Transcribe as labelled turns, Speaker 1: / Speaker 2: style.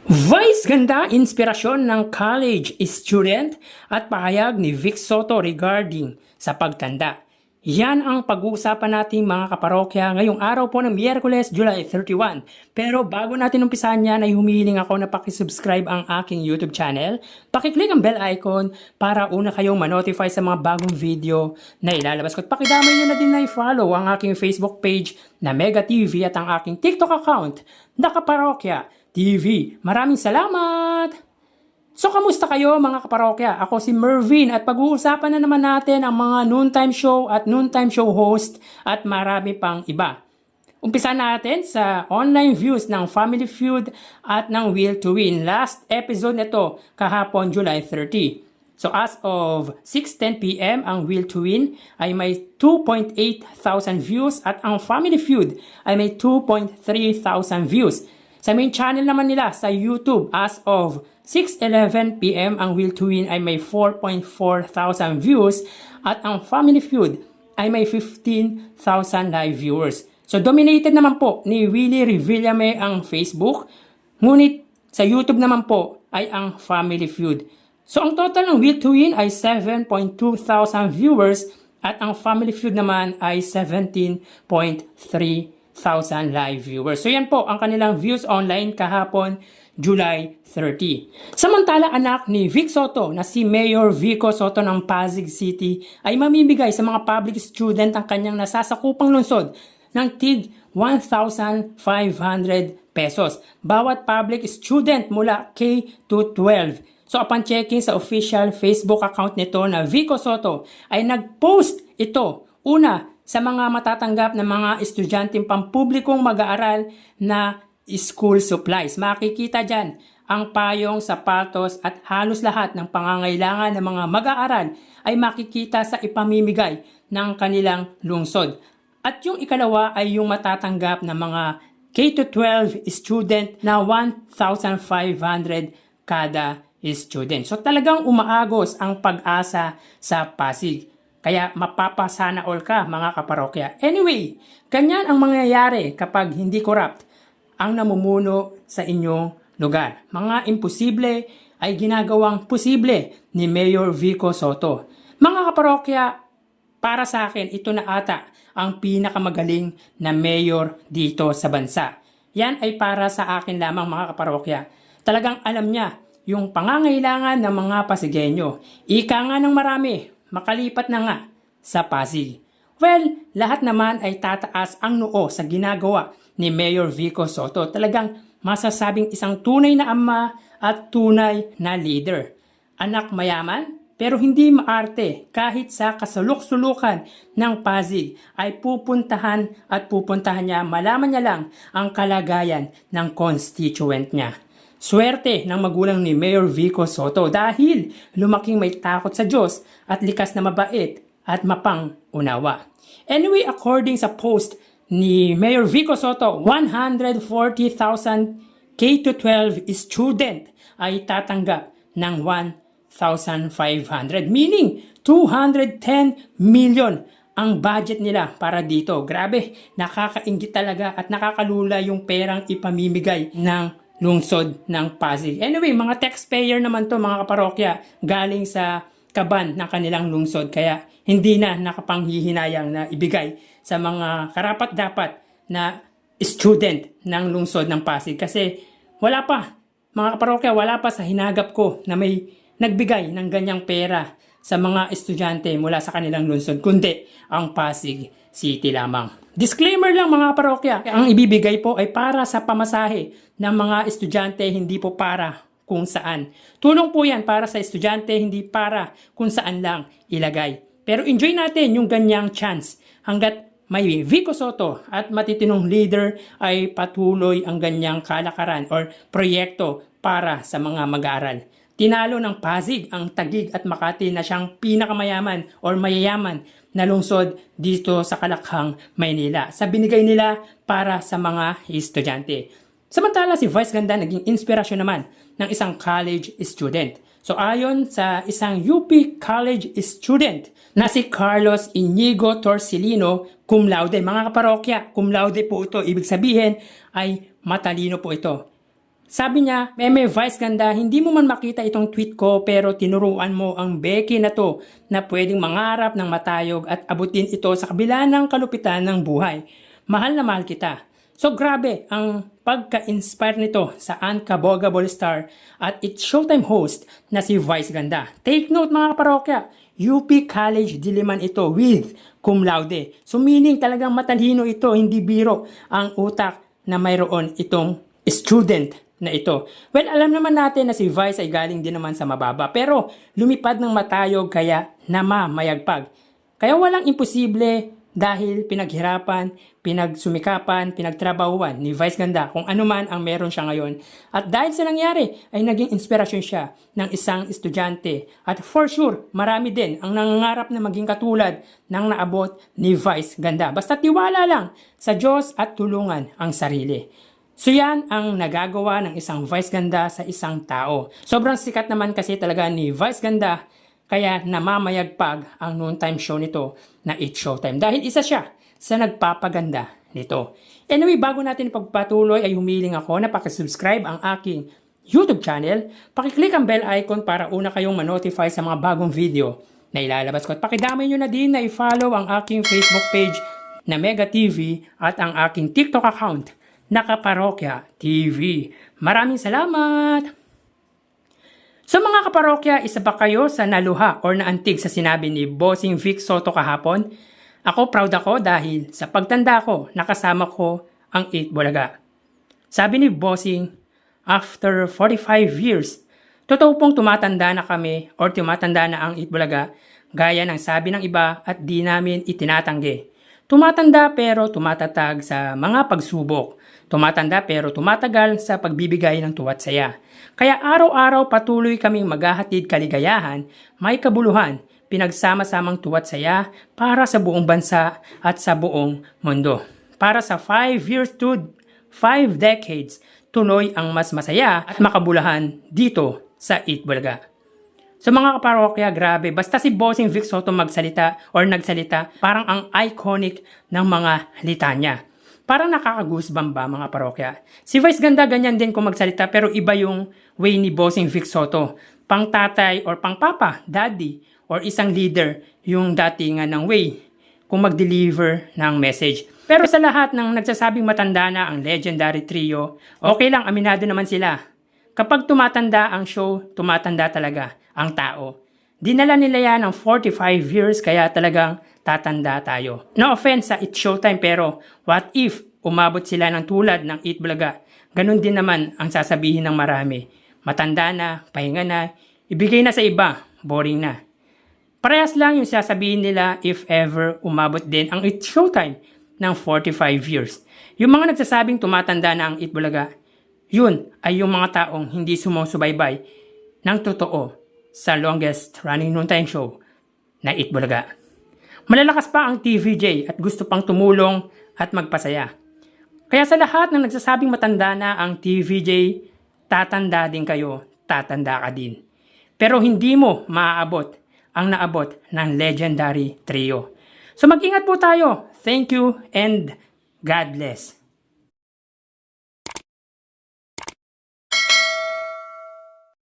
Speaker 1: Vice ganda inspirasyon ng college student at pahayag ni Vic Soto regarding sa pagtanda. Yan ang pag-uusapan natin mga kaparokya ngayong araw po ng Miyerkules, July 31. Pero bago natin umpisahan yan ay humihiling ako na pakisubscribe ang aking YouTube channel. Pakiclick ang bell icon para una kayong manotify sa mga bagong video na ilalabas ko. At pakidamay nyo na din na i-follow ang aking Facebook page na Mega TV at ang aking TikTok account na Kaparokya TV. Maraming salamat! So, kamusta kayo mga kaparokya? Ako si Mervin at pag-uusapan na naman natin ang mga noontime show at noontime show host at marami pang iba. Umpisa natin sa online views ng Family Feud at ng Will to Win. Last episode nito kahapon July 30. So as of 6:10 PM ang Will to Win ay may 2.8 thousand views at ang Family Feud ay may 2.3 thousand views. Sa main channel naman nila sa YouTube as of 6:11 PM ang Will to Win ay may 4.4 thousand views at ang Family Feud ay may 15,000 live viewers. So dominated naman po ni Willie Revillame ang Facebook, ngunit sa YouTube naman po ay ang Family Feud. So ang total ng Will to Win ay 7.2 thousand viewers at ang Family Feud naman ay 17.3 thousand live viewers. So yan po ang kanilang views online kahapon July 30. Samantala anak ni Vic Soto na si Mayor Vico Soto ng Pasig City ay mamimigay sa mga public student ang kanyang nasasakupang lungsod ng tig 1,500 pesos. Bawat public student mula K to 12. So upon checking sa official Facebook account nito na Vico Soto ay nag-post ito una sa mga matatanggap ng mga estudyanteng pampublikong mag-aaral na school supplies. Makikita dyan ang payong, sapatos at halos lahat ng pangangailangan ng mga mag-aaral ay makikita sa ipamimigay ng kanilang lungsod. At yung ikalawa ay yung matatanggap ng mga K-12 student na 1,500 kada student. So talagang umaagos ang pag-asa sa Pasig. Kaya mapapasana all ka mga kaparokya. Anyway, ganyan ang mangyayari kapag hindi corrupt ang namumuno sa inyong lugar. Mga imposible ay ginagawang posible ni Mayor Vico Soto. Mga kaparokya, para sa akin, ito na ata ang pinakamagaling na mayor dito sa bansa. Yan ay para sa akin lamang mga kaparokya. Talagang alam niya yung pangangailangan ng mga Pasigueño. Ika nga ng marami, makalipat na nga sa Pasig. Well, lahat naman ay tataas ang noo sa ginagawa ni Mayor Vico Soto. Talagang masasabing isang tunay na ama at tunay na leader. Anak mayaman pero hindi maarte kahit sa kasulok-sulukan ng Pasig ay pupuntahan niya, malaman niya lang ang kalagayan ng constituent niya. Swerte ng magulang ni Mayor Vico Soto dahil lumaking may takot sa Diyos at likas na mabait at mapang-unawa. Anyway, according sa post ni Mayor Vico Soto, 140,000 K-12 student ay tatanggap ng 1,500. Meaning, 210 million ang budget nila para dito. Grabe, nakakainggit talaga at nakakalula yung perang ipamimigay ng lungsod ng Pasig. Anyway, mga taxpayer naman to mga kaparokya galing sa kaban ng kanilang lungsod. Kaya hindi na nakapanghihinayang na ibigay sa mga karapat-dapat na student ng lungsod ng Pasig. Kasi wala pa, mga kaparokya, wala pa sa hinagap ko na may nagbigay ng ganyang pera sa mga estudyante mula sa kanilang lungsod, kundi ang Pasig City lamang. Disclaimer lang mga kaparokya, ang ibibigay po ay para sa pamasahe ng mga estudyante, hindi po para kung saan. Tulong po yan para sa estudyante, hindi para kung saan lang ilagay. Pero enjoy natin yung ganyang chance hanggat may Vico Soto at matitinong leader ay patuloy ang ganyang kalakaran or proyekto para sa mga mag-aaral. Tinalo ng Pasig ang Taguig at Makati na siyang pinakamayaman or mayayaman na lungsod dito sa Kalakhang, Maynila sa binigay nila para sa mga estudyante. Samantala si Vice Ganda naging inspirasyon naman ng isang college student. So ayon sa isang UP college student na si Carlos Inigo Torcilino, cum laude. Mga kaparokya, cum laude po ito. Ibig sabihin ay matalino po ito. Sabi niya, Meme Vice Ganda, hindi mo man makita itong tweet ko pero tinuruan mo ang Becky na to na pwedeng mangarap ng matayog at abutin ito sa kabila ng kalupitan ng buhay. Mahal na mahal kita. So grabe ang pagka-inspire nito sa Uncabogable Star at its Showtime host na si Vice Ganda. Take note mga kaparokya, UP College Diliman ito with cum laude. So meaning talagang matalino ito, hindi biro ang utak na mayroon itong student na ito. Well, alam naman natin na si Vice ay galing din naman sa mababa pero lumipad ng matayog kaya namamayagpag. Kaya walang imposible dahil pinaghirapan, pinagsumikapan, pinagtrabahuan ni Vice Ganda kung ano man ang meron siya ngayon. At dahil sa nangyari ay naging inspirasyon siya ng isang estudyante. At for sure, marami din ang nangangarap na maging katulad ng naabot ni Vice Ganda. Basta tiwala lang sa Diyos at tulungan ang sarili. So yan ang nagagawa ng isang Vice Ganda sa isang tao. Sobrang sikat naman kasi talaga ni Vice Ganda kaya namamayagpag ang noontime show nito na It's Showtime. Dahil isa siya sa nagpapaganda nito. Anyway, bago natin pagpatuloy ay humiling ako na pakisubscribe ang aking YouTube channel. Pakiclick ang bell icon para una kayong manotify sa mga bagong video na ilalabas ko. At pakidamay nyo na din na i-follow ang aking Facebook page na Mega TV at ang aking TikTok account na Kaparokya TV. Maraming salamat! So mga kaparokya, isa ba kayo sa naluha or naantig sa sinabi ni Bossing Vic Soto kahapon? Ako proud ako dahil sa pagtanda ko, nakasama ko ang 8 Bulaga. Sabi ni Bossing, after 45 years, totoo pong tumatanda na kami or tumatanda na ang 8 Bulaga, gaya ng sabi ng iba at di namin itinatanggi. Tumatanda pero tumatatag sa mga pagsubok. Tumatanda pero tumatagal sa pagbibigay ng tuwa't saya. Kaya araw-araw patuloy kaming maghahatid kaligayahan, may kabuluhan, pinagsama-samang tuwa't saya para sa buong bansa at sa buong mundo. Para sa 5 years to 5 decades, tuloy ang mas masaya at makabuluhan dito sa 8 Bulaga. So mga kaparokya, grabe, basta si Bossing Vic Soto magsalita or nagsalita, parang ang iconic ng mga litanya. Parang nakaka-goosebump ba mga parokya? Si Vice Ganda ganyan din kung magsalita pero iba yung way ni Bossing Vic Soto. Pang tatay or pang papa, daddy, or isang leader yung datingan ng way kung mag-deliver ng message. Pero sa lahat ng nagsasabing matanda na ang legendary trio, okay lang, aminado naman sila. Kapag tumatanda ang show, tumatanda talaga ang tao. Dinala nila yan ng 45 years kaya talagang tatanda tayo. No offense sa It's Showtime pero what if umabot sila ng tulad ng 8 Bulaga? Ganun din naman ang sasabihin ng marami. Matanda na, pahinga na, ibigay na sa iba, boring na. Parehas lang yung sasabihin nila if ever umabot din ang It's Showtime ng 45 years. Yung mga nagsasabing tumatanda na ang 8 Bulaga, yun ay yung mga taong hindi sumusubaybay ng totoo sa longest running noontime show na 8 Bulaga. Malalakas pa ang TVJ at gusto pang tumulong at magpasaya. Kaya sa lahat ng nagsasabing matanda na ang TVJ, tatanda din kayo, tatanda ka din. Pero hindi mo maaabot ang naabot ng legendary trio. So mag-ingat po tayo. Thank you and God bless.